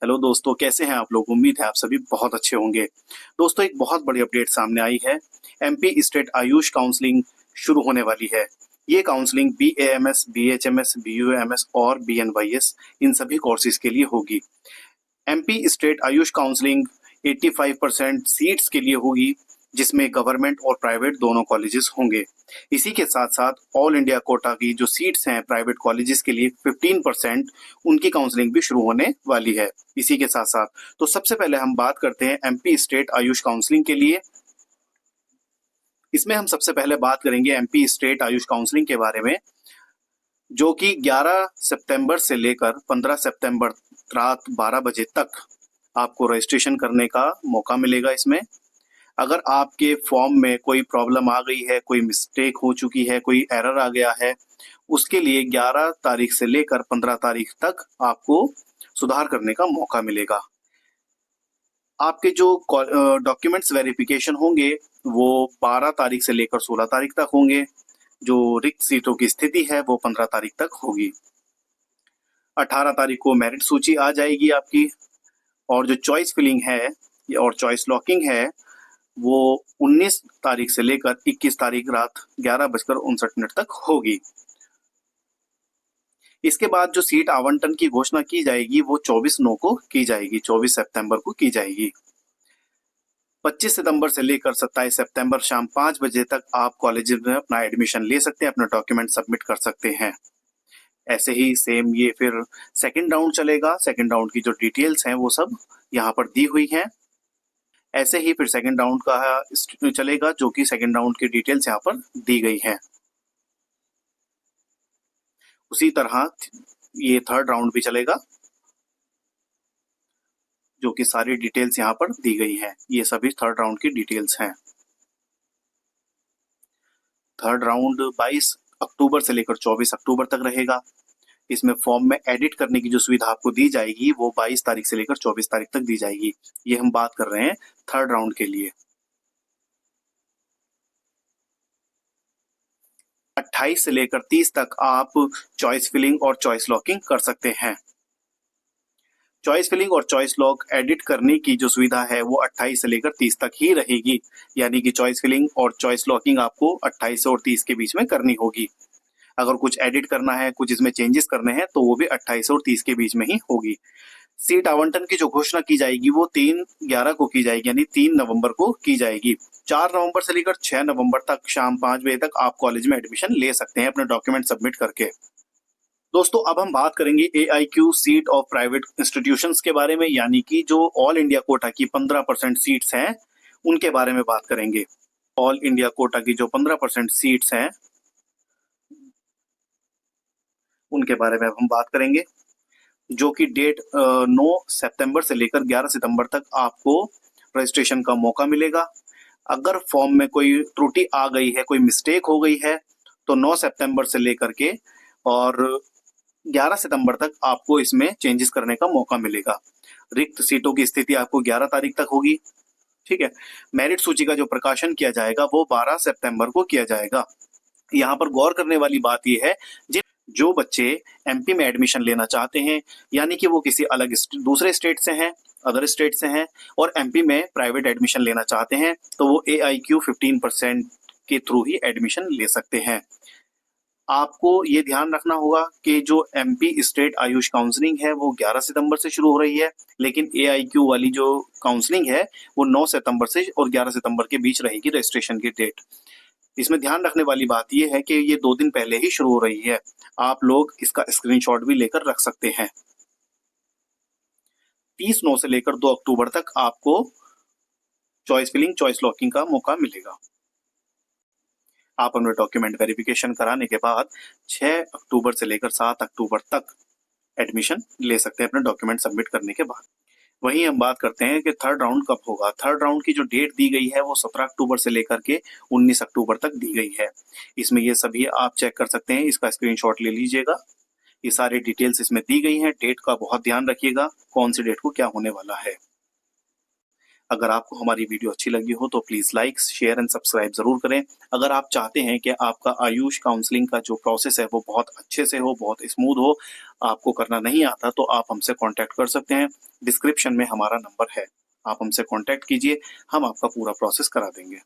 Hello दोस्तों, कैसे हैं आप लोग। उम्मीद है आप सभी बहुत अच्छे होंगे। दोस्तों, एक बहुत बड़ी अपडेट सामने आई है। एमपी स्टेट आयुष काउंसलिंग शुरू होने वाली है। ये काउंसलिंग बीएएमएस, बीएचएमएस, बीयूएमएस और बीएनवाईएस इन सभी कोर्सेज के लिए होगी। MP state Ayush counselling 85% seats के लिए होगी, जिसमें गवर्नमेंट और प्राइवेट दोनों कॉलेजेस होंगे। इसी के साथ साथ ऑल इंडिया कोटा की जो सीट्स हैं प्राइवेट कॉलेजेस के लिए 15% उनकी काउंसलिंग भी शुरू होने वाली है। इसी के साथ साथ तो सबसे पहले हम बात करते हैं एमपी स्टेट आयुष काउंसलिंग के लिए। इसमें हम सबसे पहले बात करेंगे एमपी स्टेट आयुष काउंसलिंग के बारे में, जो कि 11 सितंबर से लेकर 15 सितंबर रात 12 बजे तक आपको रजिस्ट्रेशन करने का मौका मिलेगा। इसमें अगर आपके फॉर्म में कोई प्रॉब्लम आ गई है, कोई मिस्टेक हो चुकी है, कोई एरर आ गया है, उसके लिए 11 तारीख से लेकर 15 तारीख तक आपको सुधार करने का मौका मिलेगा। आपके जो डॉक्यूमेंट्स वेरिफिकेशन होंगे वो 12 तारीख से लेकर 16 तारीख तक होंगे। जो रिक्त सीटों की स्थिति है वो 15 तारीख तक होगी। 18 तारीख को मेरिट सूची आ जाएगी आपकी, और जो चॉइस फिलिंग है और चॉइस लॉकिंग है वो 19 तारीख से लेकर 21 तारीख रात 11:59 तक होगी। इसके बाद जो सीट आवंटन की घोषणा की जाएगी वो 24/9 को की जाएगी, 24 सितंबर को की जाएगी। 25 सितंबर से लेकर 27 सितंबर शाम 5 बजे तक आप कॉलेज में अपना एडमिशन ले सकते हैं, अपना डॉक्यूमेंट सबमिट कर सकते हैं। ऐसे ही सेम ये फिर सेकंड राउंड चलेगा। सेकंड राउंड की जो डिटेल्स हैं वो सब यहाँ पर दी हुई हैं। ऐसे ही फिर सेकंड राउंड का चलेगा, जो कि सेकंड राउंड की डिटेल्स यहाँ पर दी गई हैं। उसी तरह ये थर्ड राउंड भी चलेगा, जो कि सारी डिटेल्स यहाँ पर दी गई हैं। ये सभी थर्ड राउंड की डिटेल्स हैं। थर्ड राउंड 22 अक्टूबर से लेकर 24 अक्टूबर तक रहेगा। इसमें फॉर्म में एडिट करने की जो सुविधा आपको दी जाएगी वो 22 तारीख से लेकर 24 तारीख तक दी जाएगी। ये हम बात कर रहे हैं थर्ड राउंड के लिए। 28 से लेकर 30 तक आप चॉइस फिलिंग और चॉइस लॉकिंग कर सकते हैं। चॉइस फिलिंग और चॉइस लॉक एडिट करने की जो सुविधा है वो 28 से लेकर 30 तक ही रहेगी। यानी कि चॉइस फिलिंग और चॉइस लॉकिंग आपको 28 और 30 के बीच में करनी होगी। अगर कुछ एडिट करना है, कुछ इसमें चेंजेस करने हैं, तो वो भी 28 और 30 के बीच में ही होगी। सीट आवंटन की जो घोषणा की जाएगी वो 3/11 को की जाएगी, यानी 3 नवंबर को की जाएगी। 4 नवंबर से लेकर 6 नवंबर तक शाम 5 बजे तक आप कॉलेज में एडमिशन ले सकते हैं अपने डॉक्यूमेंट सबमिट करके। दोस्तों, अब हम बात करेंगे AIQ seat of private institutions के बारे में, यानी कि जो ऑल इंडिया कोटा की 15% सीट्स हैं उनके बारे में बात करेंगे। ऑल इंडिया कोटा की जो 15% सीट्स हैं उनके बारे में हम बात करेंगे, जो कि डेट 9 सितंबर से लेकर 11 सितंबर तक आपको रजिस्ट्रेशन का मौका मिलेगा। अगर फॉर्म में कोई त्रुटि आ गई है, कोई मिस्टेक हो गई है, तो 9 सितंबर से लेकर के और 11 सितंबर तक आपको इसमें चेंजेस करने का मौका मिलेगा। रिक्त सीटों की स्थिति आपको 11 तारीख तक होगी। ठीक है। मेरिट सूची का जो प्रकाशन किया जाएगा वो 12 सितंबर को किया जाएगा। यहाँ पर गौर करने वाली बात यह है, जो बच्चे एमपी में एडमिशन लेना चाहते हैं, यानी कि वो किसी अलग दूसरे स्टेट से हैं, अदर स्टेट से हैं, और एमपी में प्राइवेट एडमिशन लेना चाहते हैं, तो वो AIQ 15% के थ्रू ही एडमिशन ले सकते हैं। आपको ये ध्यान रखना होगा कि जो एमपी स्टेट आयुष काउंसलिंग है वो 11 सितंबर से शुरू हो रही है, लेकिन AIQ वाली जो काउंसलिंग है वो 9 सितंबर से और 11 सितंबर के बीच रहेगी रजिस्ट्रेशन की डेट। इसमें ध्यान रखने वाली बात यह है कि ये 2 दिन पहले ही शुरू हो रही है। आप लोग इसका स्क्रीनशॉट भी लेकर रख सकते हैं। 30/9 से लेकर 2 अक्टूबर तक आपको चॉइस फिलिंग, चॉइस लॉकिंग का मौका मिलेगा। आप अपने डॉक्यूमेंट वेरिफिकेशन कराने के बाद 6 अक्टूबर से लेकर 7 अक्टूबर तक एडमिशन ले सकते हैं अपने डॉक्यूमेंट सबमिट करने के बाद। वहीं हम बात करते हैं कि थर्ड राउंड कब होगा। थर्ड राउंड की जो डेट दी गई है वो 17 अक्टूबर से लेकर के 19 अक्टूबर तक दी गई है। इसमें ये सभी आप चेक कर सकते हैं, इसका स्क्रीनशॉट ले लीजिएगा। ये सारी डिटेल्स इसमें दी गई हैं। डेट का बहुत ध्यान रखिएगा, कौन सी डेट को क्या होने वाला है। अगर आपको हमारी वीडियो अच्छी लगी हो तो please like, share and subscribe ज़रूर करें। अगर आप चाहते हैं कि आपका आयुष काउंसलिंग का जो प्रोसेस है वो बहुत अच्छे से हो, बहुत स्मूथ हो, आपको करना नहीं आता, तो आप हमसे कॉन्टैक्ट कर सकते हैं। डिस्क्रिप्शन में हमारा नंबर है, आप हमसे कॉन्टैक्ट कीजिए, हम आपका पूरा प्रोसेस करा देंगे।